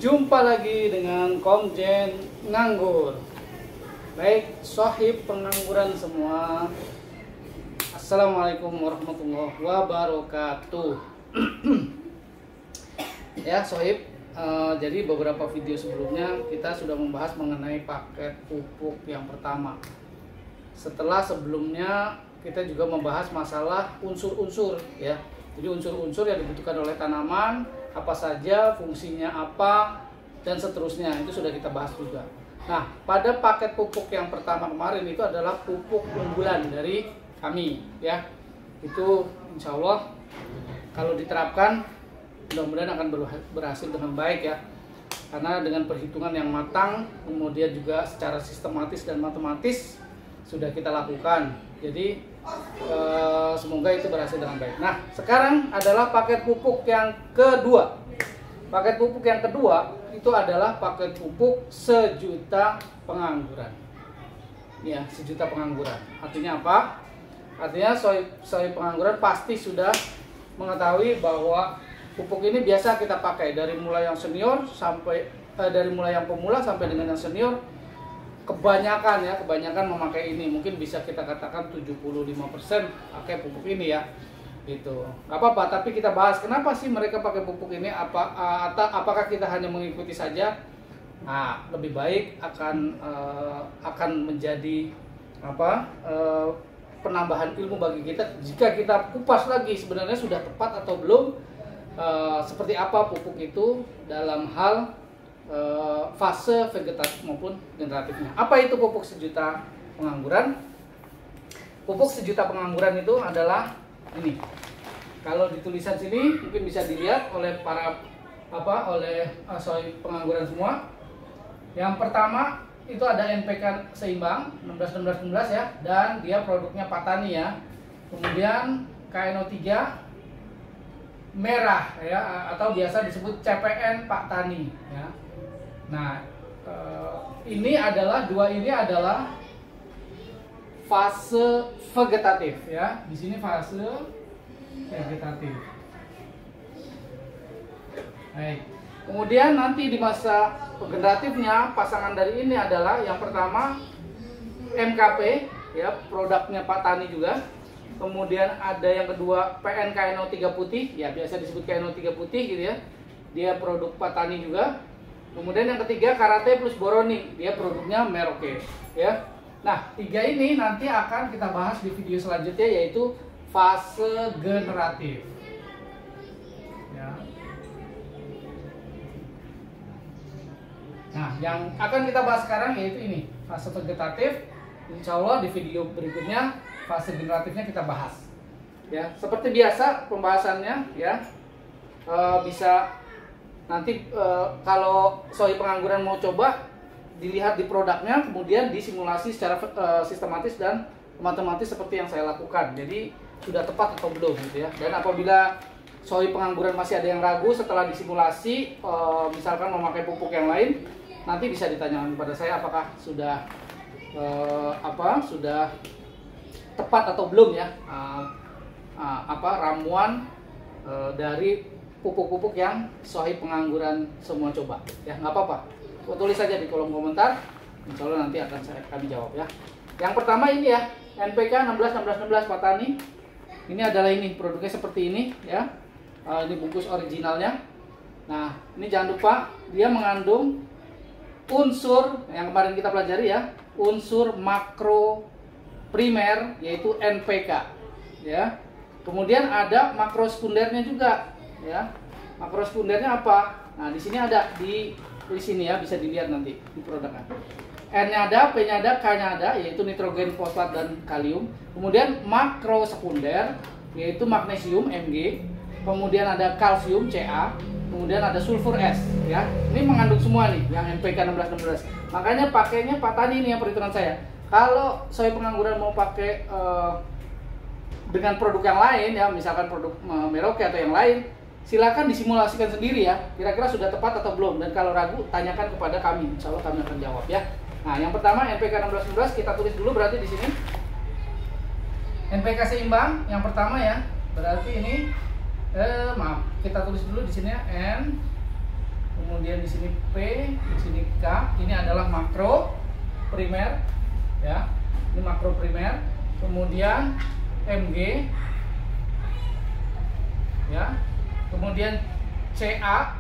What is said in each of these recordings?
Jumpa lagi dengan Komjen Nganggur. Baik, sohib pengangguran semua, Assalamualaikum warahmatullahi wabarakatuh. Ya sohib, jadi beberapa video sebelumnya kita sudah membahas mengenai paket pupuk yang pertama. Setelah sebelumnya kita juga membahas masalah unsur-unsur ya. Jadi unsur-unsur yang dibutuhkan oleh tanaman, apa saja, fungsinya apa, dan seterusnya, itu sudah kita bahas juga. Nah, pada paket pupuk yang pertama kemarin itu adalah pupuk unggulan dari kami ya. Itu insya Allah kalau diterapkan mudah-mudahan akan berhasil dengan baik ya. Karena dengan perhitungan yang matang, kemudian juga secara sistematis dan matematis sudah kita lakukan. Jadi semoga itu berhasil dengan baik. Nah, sekarang adalah paket pupuk yang kedua. Paket pupuk yang kedua itu adalah paket pupuk sejuta pengangguran. Ya, sejuta pengangguran. Artinya apa? Artinya sohib pengangguran pasti sudah mengetahui bahwa pupuk ini biasa kita pakai dari mulai yang senior sampai dari mulai yang pemula sampai dengan yang senior. Kebanyakan memakai ini, mungkin bisa kita katakan 75% pakai pupuk ini ya, gitu. Gak apa-apa, tapi kita bahas kenapa sih mereka pakai pupuk ini, apakah kita hanya mengikuti saja? Nah, lebih baik akan menjadi penambahan ilmu bagi kita jika kita kupas lagi sebenarnya sudah tepat atau belum, seperti apa pupuk itu dalam hal fase vegetatif maupun generatifnya. Apa itu pupuk sejuta pengangguran? Pupuk sejuta pengangguran itu adalah ini. Kalau di tulisan sini mungkin bisa dilihat oleh sohib pengangguran semua. Yang pertama itu ada NPK seimbang 16-16-16 ya, dan dia produknya Patani ya. Kemudian KNO3 merah ya, atau biasa disebut CPN Patani ya. Nah, dua ini adalah fase vegetatif ya. Di sini fase vegetatif. Baik. Kemudian nanti di masa generatifnya pasangan dari ini adalah yang pertama MKP ya, produknya Patani juga. Kemudian ada yang kedua PNKNO3 putih ya, biasa disebut KNO3 putih gitu ya. Dia produk Patani juga. Kemudian yang ketiga Karate plus Boroni, dia produknya Merauke ya. Nah, tiga ini nanti akan kita bahas di video selanjutnya, yaitu fase generatif ya. Nah, yang akan kita bahas sekarang yaitu ini, fase vegetatif. Insya Allah di video berikutnya fase generatifnya kita bahas ya. Seperti biasa pembahasannya ya, bisa nanti kalau sohib pengangguran mau coba, dilihat di produknya, kemudian disimulasi secara sistematis dan matematis seperti yang saya lakukan. Jadi sudah tepat atau belum gitu ya. Dan apabila sohib pengangguran masih ada yang ragu setelah disimulasi, misalkan memakai pupuk yang lain, nanti bisa ditanyakan kepada saya apakah sudah sudah tepat atau belum ya, ramuan dari pupuk-pupuk yang sohib pengangguran semua coba ya. Nggak apa-apa, tulis saja di kolom komentar, insya Allah nanti akan kami jawab ya. Yang pertama ini ya, NPK 16-16-16 Patani. Ini adalah ini produknya seperti ini ya. Ini bungkus originalnya. Nah, ini jangan lupa dia mengandung unsur yang kemarin kita pelajari ya, unsur makro primer yaitu NPK ya. Kemudian ada makro sekundernya juga ya. Makro sekundernya apa? Nah, di sini ada di sini ya, bisa dilihat nanti di produknya. N-nya ada, P-nya ada, K-nya ada, yaitu nitrogen, fosfat dan kalium. Kemudian makro sekunder yaitu magnesium Mg, kemudian ada kalsium Ca, kemudian ada sulfur S ya. Ini mengandung semua nih yang NPK 16-16. Makanya pakainya Patani ini yang perhitungan saya. Kalau sohib pengangguran mau pakai dengan produk yang lain ya, misalkan produk Merauke atau yang lain, silakan disimulasikan sendiri ya, kira-kira sudah tepat atau belum. Dan kalau ragu, tanyakan kepada kami, insya Allah kami akan jawab ya. Nah, yang pertama NPK 16-16 kita tulis dulu, berarti di sini NPK seimbang yang pertama ya, berarti ini maaf, kita tulis dulu di sini ya, N kemudian di sini P, di sini K. Ini adalah makro primer, ya. Ini makro primer. Kemudian Mg, ya. Kemudian Ca,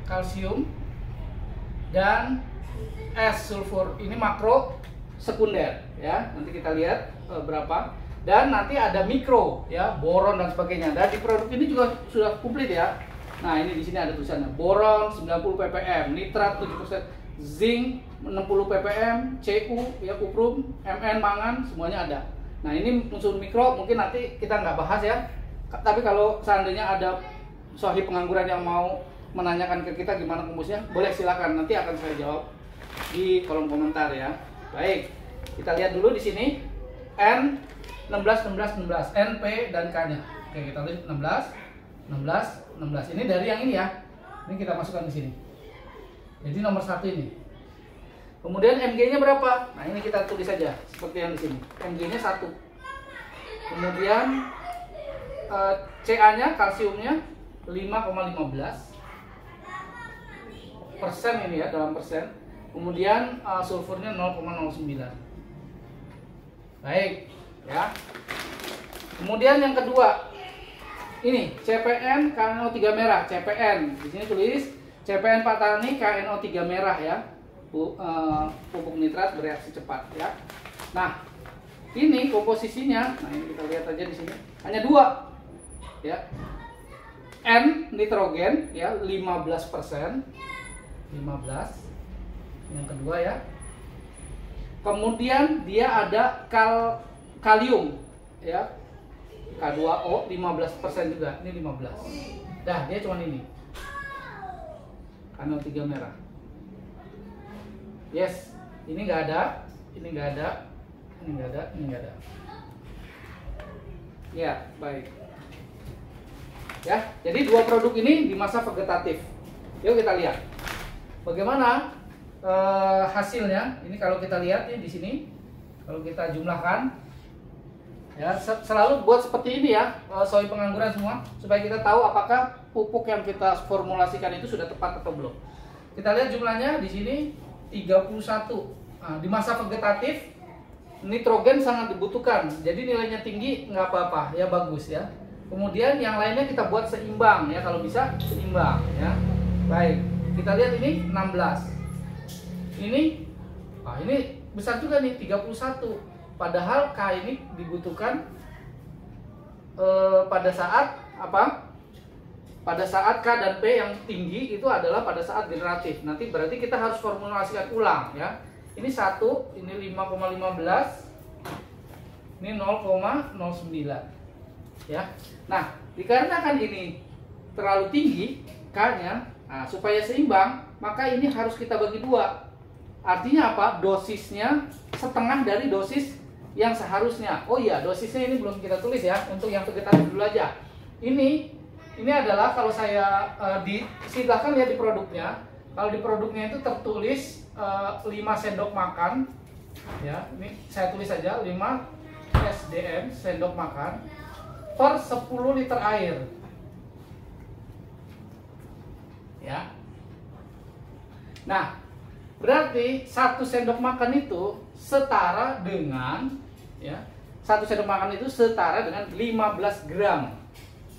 kalsium, dan S, sulfur. Ini makro sekunder, ya. Nanti kita lihat berapa. Dan nanti ada mikro, ya, boron dan sebagainya. Dan di produk ini juga sudah komplit, ya. Nah, ini di sini ada tulisannya boron 90 ppm, nitrat 7%, zinc 60 ppm, Cu, ya, kuprum, Mn, mangan, semuanya ada. Nah, ini unsur mikro mungkin nanti kita nggak bahas, ya. Tapi kalau seandainya ada sohib pengangguran yang mau menanyakan ke kita gimana komposisinya, boleh silakan, nanti akan saya jawab di kolom komentar, ya. Baik, kita lihat dulu di sini N 16, 16, 16, N, P, dan K-nya. Oke, kita lihat 16, 16, 16. Ini dari yang ini, ya. Ini kita masukkan di sini. Jadi nomor 1 ini. Kemudian Mg-nya berapa? Nah, ini kita tulis saja seperti yang di sini. Mg-nya 1. Kemudian Ca-nya, kalsiumnya 5,15 persen ini, ya, dalam persen. Kemudian sulfurnya 0,09. Baik, ya. Kemudian yang kedua, ini CPN KNO3 merah. CPN di sini tulis CPN Patani KNO3 merah, ya. Pupuk nitrat bereaksi cepat, ya. Nah, ini komposisinya. Nah, ini kita lihat aja di sini. Hanya 2, ya. N nitrogen, ya, 15%. 15. Yang kedua, ya. Kemudian dia ada kalium, ya, K2O 15% juga. Ini 15. Dah, dia cuma ini. KNO3 merah. Yes, ini nggak ada, ini nggak ada, ini nggak ada, ini nggak ada. Ya, baik. Ya, jadi 2 produk ini di masa vegetatif. Yuk kita lihat bagaimana hasilnya. Ini kalau kita lihat nih di sini, kalau kita jumlahkan, ya, selalu buat seperti ini, ya, soal pengangguran semua, supaya kita tahu apakah pupuk yang kita formulasikan itu sudah tepat atau belum. Kita lihat jumlahnya di sini 31. Nah, di masa vegetatif nitrogen sangat dibutuhkan, jadi nilainya tinggi nggak apa-apa, ya, bagus, ya. Kemudian yang lainnya kita buat seimbang, ya, kalau bisa seimbang, ya. Baik, kita lihat ini 16. Ini besar juga nih, 31. Padahal K ini dibutuhkan pada saat apa? Pada saat K dan P yang tinggi itu adalah pada saat generatif. Nanti berarti kita harus formulasikan ulang, ya. Ini 1, ini 5,15, ini 0,09, ya. Nah, dikarenakan ini terlalu tinggi K-nya, nah, supaya seimbang, maka ini harus kita bagi 2. Artinya apa? Dosisnya setengah dari dosis yang seharusnya. Oh iya, dosisnya ini belum kita tulis, ya. Untuk yang vegetatif dulu aja. Ini adalah kalau saya silahkan lihat di produknya. Kalau di produknya itu tertulis 5 sendok makan, ya. Ini saya tulis saja 5 SDM sendok makan per 10 liter air, ya. Nah, berarti 1 sendok makan itu setara dengan, ya, 1 sendok makan itu setara dengan 15 gram,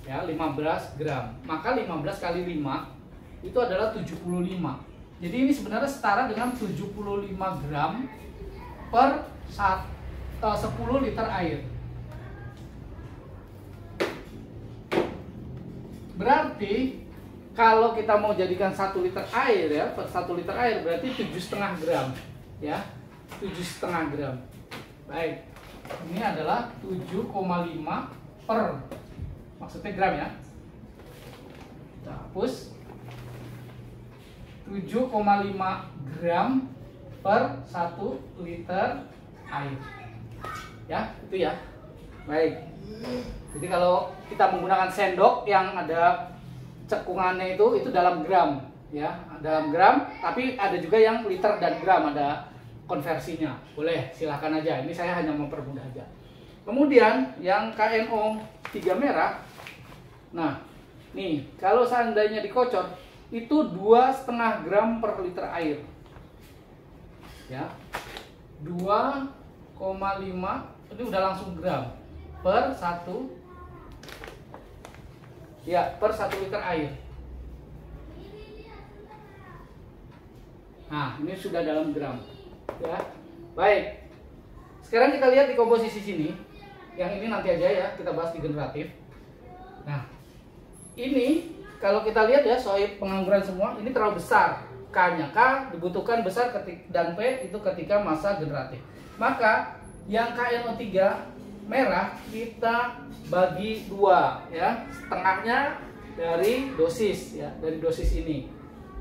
ya, 15 gram. Maka 15 kali 5 itu adalah 75. Jadi ini sebenarnya setara dengan 75 gram per 10 liter air. Berarti kalau kita mau jadikan 1 liter air, ya, per 1 liter air berarti 7,5 gram, ya, 7,5 gram. Baik, ini adalah 7,5 per, maksudnya gram, ya. Kita hapus. 7,5 gram per 1 liter air, ya, itu, ya. Baik, jadi kalau kita menggunakan sendok yang ada cekungannya itu dalam gram, ya, dalam gram. Tapi ada juga yang liter dan gram, ada konversinya. Boleh, silahkan aja. Ini saya hanya mempermudah aja. Kemudian yang KNO3 merah. Nah, nih, kalau seandainya dikocor, itu 2,5 gram per liter air. Ya. 2,5, ini udah langsung gram per 1 liter air. Nah, ini sudah dalam gram. Ya. Baik. Sekarang kita lihat di komposisi sini. Yang ini nanti aja ya, kita bahas di generatif. Nah, ini kalau kita lihat ya, soal pengangguran semua ini terlalu besar. K-nya, K dibutuhkan besar dan P itu ketika masa generatif. Maka yang KNO3 merah kita bagi 2 ya, setengahnya dari dosis ya, dari dosis ini.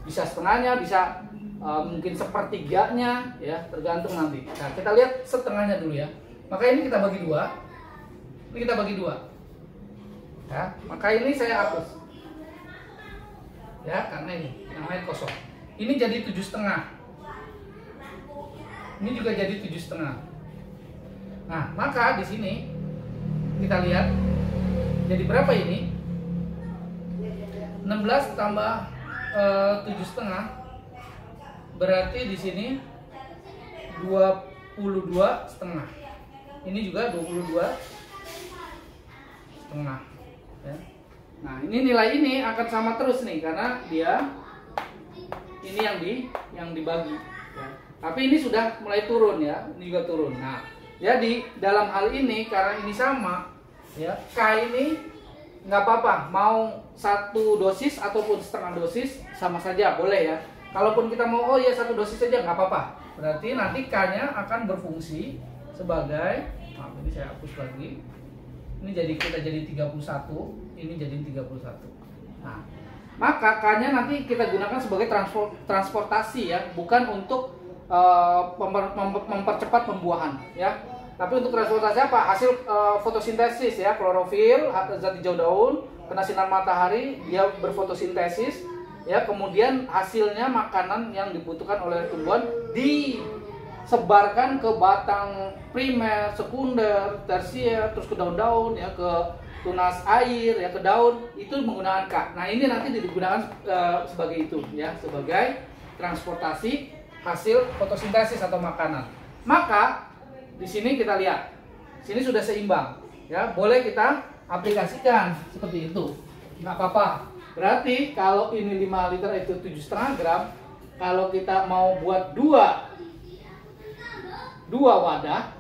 Bisa setengahnya, bisa mungkin sepertiganya ya, tergantung nanti. Nah, kita lihat setengahnya dulu ya. Maka ini kita bagi 2. Ini kita bagi 2. Ya, maka ini saya hapus. Ya, karena ini yang lain kosong. Ini jadi 7,5. Ini juga jadi 7,5. Nah, maka di sini kita lihat jadi berapa ini? 16 tambah 7,5 berarti di sini 22,5. Ini juga 22,5 ya. Nah, ini nilai ini akan sama terus nih karena dia ini yang dibagi ya. Tapi ini sudah mulai turun ya, ini juga turun. Nah, jadi dalam hal ini karena ini sama ya, K ini nggak apa-apa, mau 1 dosis ataupun setengah dosis sama saja boleh ya. Kalaupun kita mau 1 dosis saja nggak apa-apa. Berarti nanti K-nya akan berfungsi sebagai, maaf ini saya hapus lagi. Ini kita jadi 31, ini jadi 31. Nah, maka K-nya nanti kita gunakan sebagai transportasi ya, bukan untuk mempercepat pembuahan ya. Tapi untuk transportasi apa? Hasil fotosintesis ya, klorofil, zat hijau daun, kena sinar matahari, dia berfotosintesis ya, kemudian hasilnya makanan yang dibutuhkan oleh tumbuhan disebarkan ke batang primer, sekunder, tersier, terus ke daun-daun ya, ke tunas air ya, ke daun, itu menggunakan K. Nah, ini nanti digunakan sebagai itu ya, sebagai transportasi hasil fotosintesis atau makanan. Maka di sini kita lihat, sini sudah seimbang ya, boleh kita aplikasikan seperti itu, nggak apa-apa. Berarti kalau ini 5 liter itu 7,5 gram, kalau kita mau buat 2 wadah,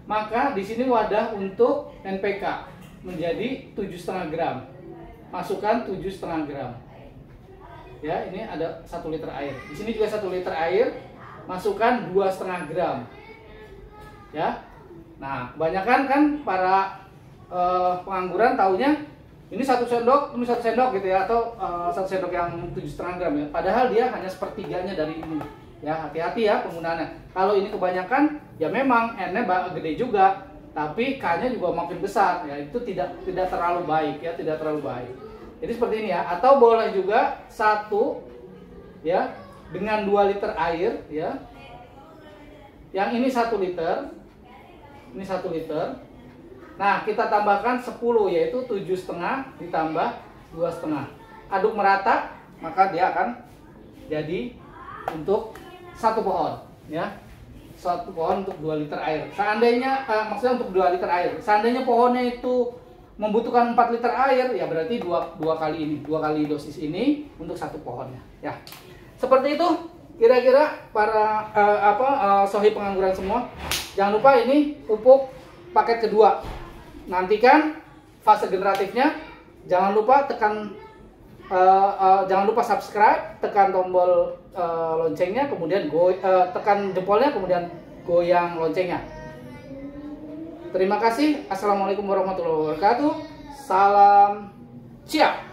maka di sini wadah untuk NPK menjadi 7,5 gram. Masukkan 7,5 gram. Ya, ini ada 1 liter air. Di sini juga 1 liter air, masukkan 2,5 gram. Ya. Nah, kebanyakan kan para pengangguran taunya ini 1 sendok, ini 1 sendok gitu ya, atau 1 sendok yang 7,5 gram ya. Padahal dia hanya sepertiganya dari ini. Ya, hati-hati ya penggunaannya. Kalau ini kebanyakan, ya memang N-nya gede juga, tapi K-nya juga makin besar ya. Itu tidak terlalu baik ya, tidak terlalu baik. Jadi seperti ini ya. Atau boleh juga 1 ya dengan 2 liter air ya. Yang ini 1 liter. Ini 1 liter. Nah, kita tambahkan 10 yaitu 7,5 ditambah 2,5. Aduk merata, maka dia akan jadi untuk 1 pohon ya. 1 pohon untuk 2 liter air. Seandainya maksudnya untuk 2 liter air. Seandainya pohonnya itu membutuhkan 4 liter air, ya berarti 2 kali ini, 2 kali dosis ini untuk 1 pohonnya ya. Seperti itu kira-kira para sohi pengangguran semua. Jangan lupa ini pupuk paket kedua. Nantikan fase generatifnya. Jangan lupa jangan lupa subscribe, tekan tombol loncengnya, kemudian tekan jempolnya, kemudian goyang loncengnya. Terima kasih. Assalamualaikum warahmatullahi wabarakatuh. Salam siap.